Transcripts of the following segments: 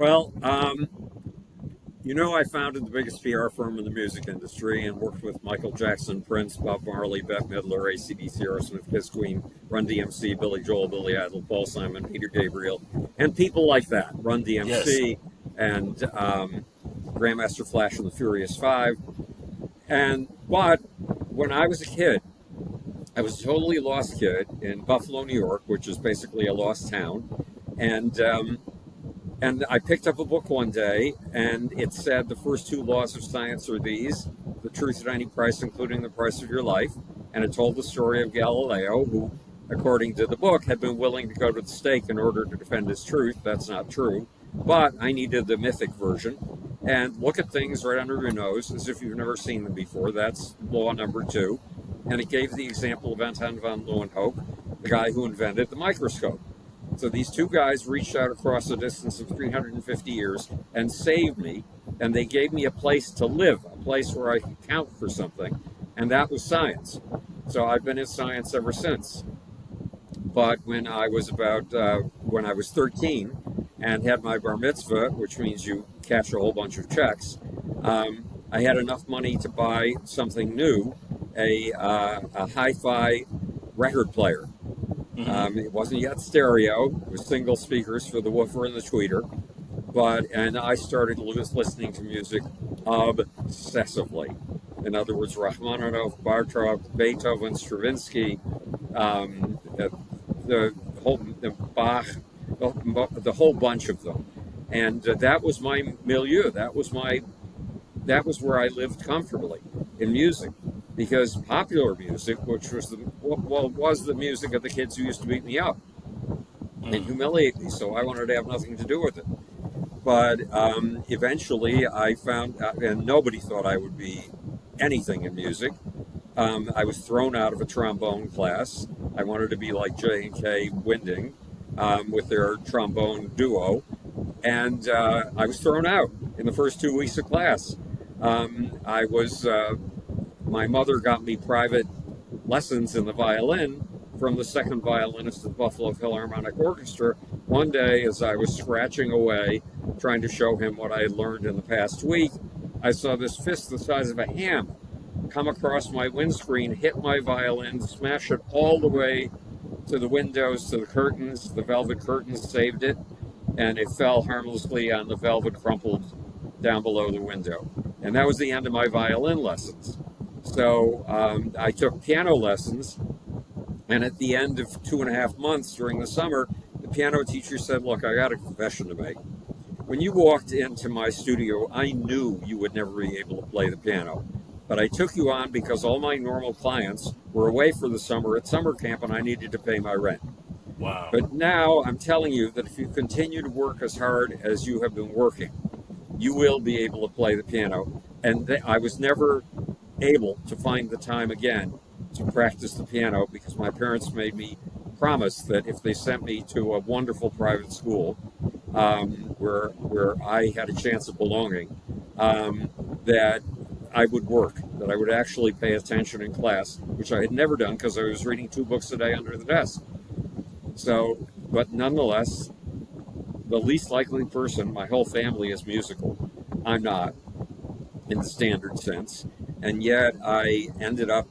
Well, I founded the biggest PR firm in the music industry and worked with Michael Jackson, Prince, Bob Marley, Bette Midler, AC/DC, Aerosmith, Kiss, Queen, Run DMC, Billy Joel, Billy Idol, Paul Simon, Peter Gabriel, and people like that. Run Yes. DMC and Grandmaster Flash and the Furious Five. But when I was a kid, I was a totally lost kid in Buffalo, New York, which is basically a lost town, and I picked up a book one day, and it said the first two laws of science are these: the truth at any price, including the price of your life. And it told the story of Galileo, who, according to the book, had been willing to go to the stake in order to defend his truth. That's not true. But I needed the mythic version. And look at things right under your nose as if you've never seen them before. That's law number two. And it gave the example of Anton von Leeuwenhoek, the guy who invented the microscope. So these two guys reached out across a distance of 350 years and saved me, and they gave me a place to live, a place where I could count for something, and that was science. So I've been in science ever since. But when I was 13 and had my bar mitzvah, which means you cash a whole bunch of checks, I had enough money to buy something new, a hi-fi record player. It wasn't yet stereo. It was single speakers for the woofer and the tweeter. And I started listening to music obsessively. In other words, Rachmaninoff, Bartok, Beethoven, Stravinsky, the Bach, the whole bunch of them. And that was my milieu. That was where I lived comfortably, in music. Because popular music, which was the music of the kids who used to beat me up and humiliate me, so I wanted to have nothing to do with it. But eventually I found, and nobody thought I would be anything in music. I was thrown out of a trombone class. I wanted to be like J&K Winding with their trombone duo, and I was thrown out in the first 2 weeks of class. My mother got me private lessons in the violin from the second violinist of the Buffalo Philharmonic Orchestra. One day, as I was scratching away, trying to show him what I had learned in the past week, I saw this fist the size of a ham come across my windscreen, hit my violin, smash it all the way to the windows, to the curtains. The velvet curtains saved it, and it fell harmlessly on the velvet crumpled down below the window. And that was the end of my violin lessons. So I took piano lessons, and at the end of 2.5 months during the summer, the piano teacher said, "Look, I got a confession to make. When you walked into my studio, I knew you would never be able to play the piano. But I took you on because all my normal clients were away for the summer at summer camp, and I needed to pay my rent. Wow. But now I'm telling you that if you continue to work as hard as you have been working, you will be able to play the piano." And I was never able to find the time again to practice the piano because my parents made me promise that if they sent me to a wonderful private school where I had a chance of belonging, that I would work, that I would actually pay attention in class, which I had never done because I was reading 2 books a day under the desk. So, but nonetheless, the least likely person, my whole family is musical. I'm not, in the standard sense. And yet I ended up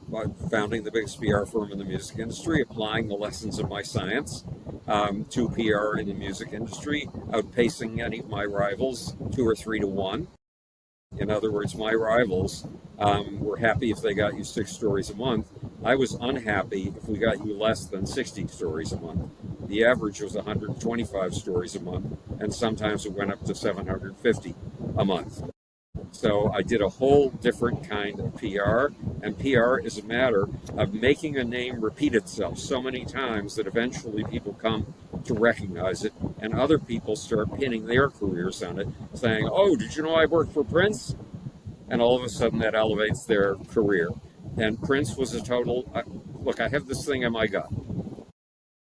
founding the biggest PR firm in the music industry, applying the lessons of my science to PR in the music industry, outpacing any of my rivals 2 or 3 to 1. In other words, my rivals were happy if they got you 6 stories a month. I was unhappy if we got you less than 60 stories a month. The average was 125 stories a month, and sometimes it went up to 750 a month. So I did a whole different kind of PR, and PR is a matter of making a name repeat itself so many times that eventually people come to recognize it, and other people start pinning their careers on it, saying, "Oh, did you know I worked for Prince?" And all of a sudden that elevates their career. And Prince was a total, look, I have this thing in my gut,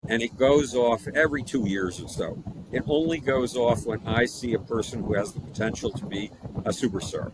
and it goes off every 2 years or so. It only goes off when I see a person who has the potential to be a superstar.